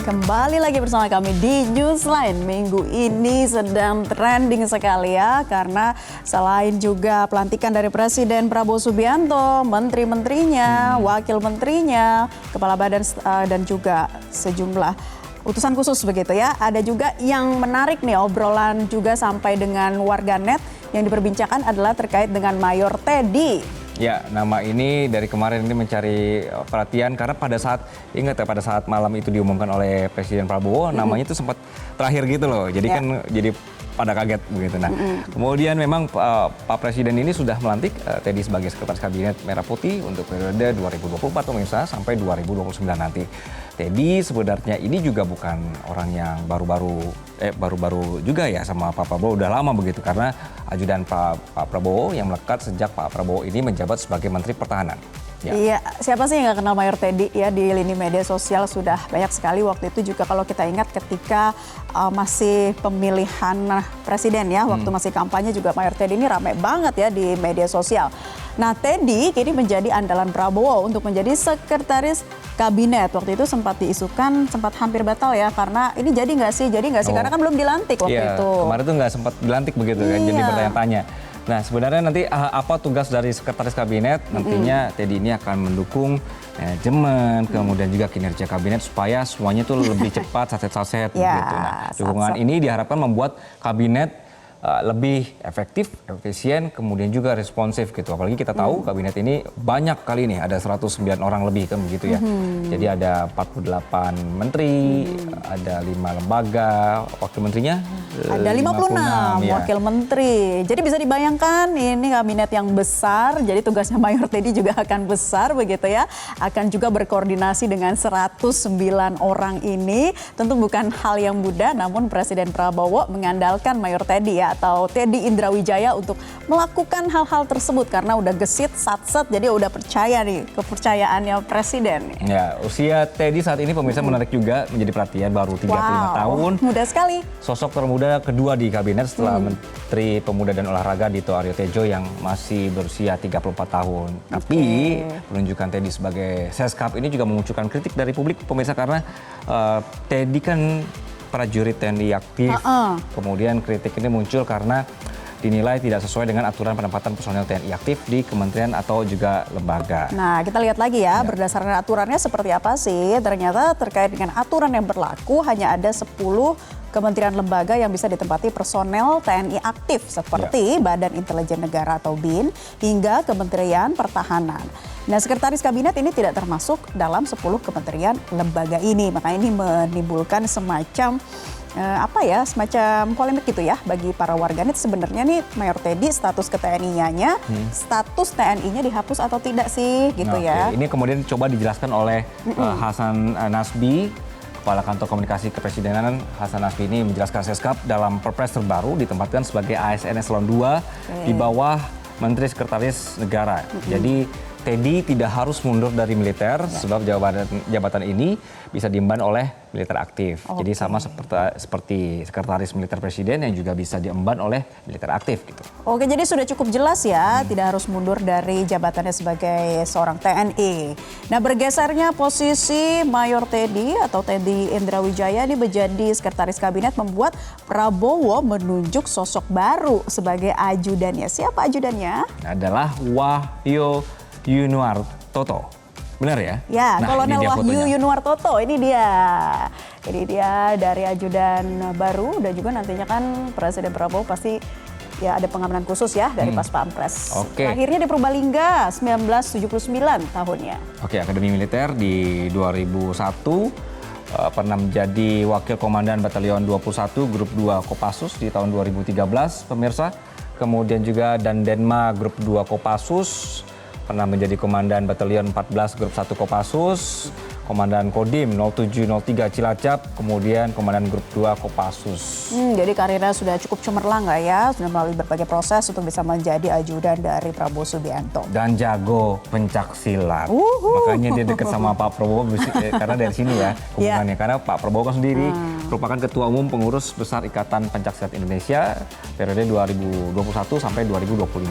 Kembali lagi bersama kami di Newsline. Minggu ini sedang trending sekali ya, karena selain juga pelantikan dari Presiden Prabowo Subianto, menteri-menterinya, wakil menterinya, kepala badan dan juga sejumlah utusan khusus begitu ya. Ada juga yang menarik nih, obrolan juga sampai dengan warganet yang diperbincangkan adalah terkait dengan Mayor Teddy. Ya, nama ini dari kemarin ini mencari perhatian karena pada saat, ingat ya, pada saat malam itu diumumkan oleh Presiden Prabowo, namanya itu sempat terakhir gitu loh. Jadi kan jadi pada kaget begitu. Nah, kemudian memang Pak Presiden ini sudah melantik Teddy sebagai Sekretaris Kabinet Merah Putih untuk periode 2024 pemirsa sampai 2029 nanti. Teddy sebenarnya ini juga bukan orang yang baru-baru juga ya sama Pak Prabowo, udah lama begitu karena ajudan Pak Prabowo yang melekat sejak Pak Prabowo ini menjabat sebagai Menteri Pertahanan. Ya. Iya, siapa sih yang nggak kenal Mayor Teddy ya, di lini media sosial sudah banyak sekali waktu itu juga kalau kita ingat ketika masih pemilihan presiden ya, waktu masih kampanye juga Mayor Teddy ini ramai banget ya di media sosial. Nah, Teddy kini menjadi andalan Prabowo untuk menjadi sekretaris kabinet. Waktu itu sempat diisukan, sempat hampir batal ya, karena ini jadi nggak sih, karena kan belum dilantik waktu itu. Kemarin tuh nggak sempat dilantik begitu kan, jadi bertanya-tanya. Nah, sebenarnya nanti apa tugas dari sekretaris kabinet? Nantinya Teddy ini akan mendukung manajemen, kemudian juga kinerja kabinet supaya semuanya tuh lebih cepat, saset-saset begitu. Nah, dukungan ini diharapkan membuat kabinet lebih efektif, efisien, kemudian juga responsif gitu. Apalagi kita tahu kabinet ini banyak kali nih, ada 109 orang lebih kan begitu ya. Jadi ada 48 menteri, ada 5 lembaga, wakil menterinya ada 56 ya. Wakil menteri. Jadi bisa dibayangkan ini kabinet yang besar, jadi tugasnya Mayor Teddy juga akan besar begitu ya. Akan juga berkoordinasi dengan 109 orang ini. Tentu bukan hal yang mudah, namun Presiden Prabowo mengandalkan Mayor Teddy ya, atau Teddy Indrawijaya untuk melakukan hal-hal tersebut karena udah gesit, satset, jadi udah percaya nih kepercayaannya Presiden. Ya, usia Teddy saat ini pemirsa menarik juga menjadi perhatian, baru 35 tahun. Muda sekali. Sosok termuda kedua di kabinet setelah Menteri Pemuda dan Olahraga Dito Aryo Tejo yang masih berusia 34 tahun. Tapi penunjukan Teddy sebagai Seskap ini juga memunculkan kritik dari publik pemirsa karena Teddy kan prajurit TNI aktif. Kemudian kritik ini muncul karena dinilai tidak sesuai dengan aturan penempatan personel TNI aktif di kementerian atau juga lembaga. Nah, kita lihat lagi ya, berdasarkan aturannya seperti apa sih. Ternyata terkait dengan aturan yang berlaku hanya ada 10 kementerian lembaga yang bisa ditempati personel TNI aktif seperti Badan Intelijen Negara atau BIN hingga Kementerian Pertahanan. Nah, sekretaris kabinet ini tidak termasuk dalam 10 kementerian lembaga ini. Makanya ini menimbulkan semacam semacam polemik gitu ya bagi para warganet. Sebenarnya nih Mayor Teddy status ke TNI-nya, status TNI-nya dihapus atau tidak sih gitu ya. Ini kemudian coba dijelaskan oleh Hasan Nasbi, Kepala Kantor Komunikasi Kepresidenan. Hasan Nasbi ini menjelaskan Seskap dalam Perpres terbaru ditempatkan sebagai ASN Eselon 2 di bawah Menteri Sekretaris Negara. Jadi Teddy tidak harus mundur dari militer sebab jabatan ini bisa diemban oleh militer aktif. Jadi sama seperti sekretaris militer presiden yang juga bisa diemban oleh militer aktif gitu. Oke, jadi sudah cukup jelas ya, tidak harus mundur dari jabatannya sebagai seorang TNI. Nah, bergesernya posisi Mayor Teddy atau Teddy Indrawijaya ini menjadi sekretaris kabinet membuat Prabowo menunjuk sosok baru sebagai ajudannya. Siapa ajudannya? Adalah Wahyu Yunuartoto. Benar ya? Ya, Kolonel Wahyu Yunuartoto, ini dia. Jadi dia dari ajudan baru dan juga nantinya kan Presiden Prabowo pasti ya ada pengamanan khusus ya dari Pas Pampres. Akhirnya di Purbalingga 1979 tahunnya. Oke, Akademi Militer di 2001. Pernah menjadi Wakil Komandan Batalion 21 Grup 2 Kopassus di tahun 2013 pemirsa. Kemudian juga Dandenma Grup 2 Kopassus. Pernah menjadi Komandan Batalion 14 Grup 1 Kopassus, Komandan Kodim 0703 Cilacap, kemudian Komandan Grup 2 Kopassus. Jadi karirnya sudah cukup cemerlang nggak ya? Sudah melalui berbagai proses untuk bisa menjadi ajudan dari Prabowo Subianto. Dan jago pencak silat. Makanya dia dekat sama Pak Prabowo karena dari sini ya hubungannya. Karena Pak Prabowo kan sendiri merupakan Ketua Umum Pengurus Besar Ikatan Pencaksilat Indonesia periode 2021 sampai 2025.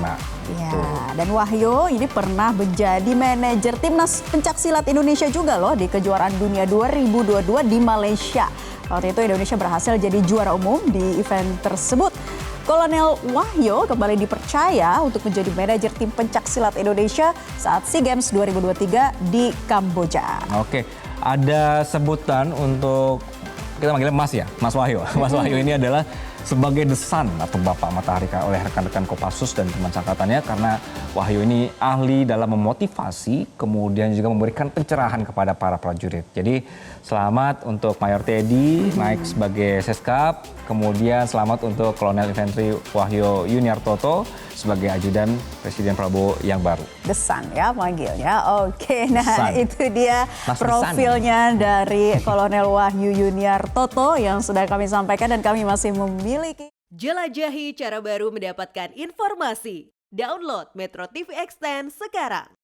Ya, dan Wahyu ini pernah menjadi manajer timnas pencaksilat Indonesia juga loh di kejuaraan dunia 2022 di Malaysia. Waktu itu Indonesia berhasil jadi juara umum di event tersebut. Kolonel Wahyu kembali dipercaya untuk menjadi manajer tim pencaksilat Indonesia saat SEA Games 2023 di Kamboja. Oke, ada sebutan untuk kita manggilnya Mas ya, Mas Wahyu. Mas Wahyu ini adalah sebagai The Sun atau Bapak Matahari oleh rekan-rekan Kopassus dan teman angkatannya karena Wahyu ini ahli dalam memotivasi, kemudian juga memberikan pencerahan kepada para prajurit. Jadi selamat untuk Mayor Teddy naik sebagai Seskap, kemudian selamat untuk Kolonel Infanteri Wahyu Yuniartoto sebagai ajudan Presiden Prabowo yang baru. The Sun ya panggilnya. Oke, nah Sun. itu dia Mas profilnya dari Kolonel Wahyu Yuniartoto yang sudah kami sampaikan dan kami masih memiliki. Jelajahi cara baru mendapatkan informasi. Download Metro TV Extend sekarang.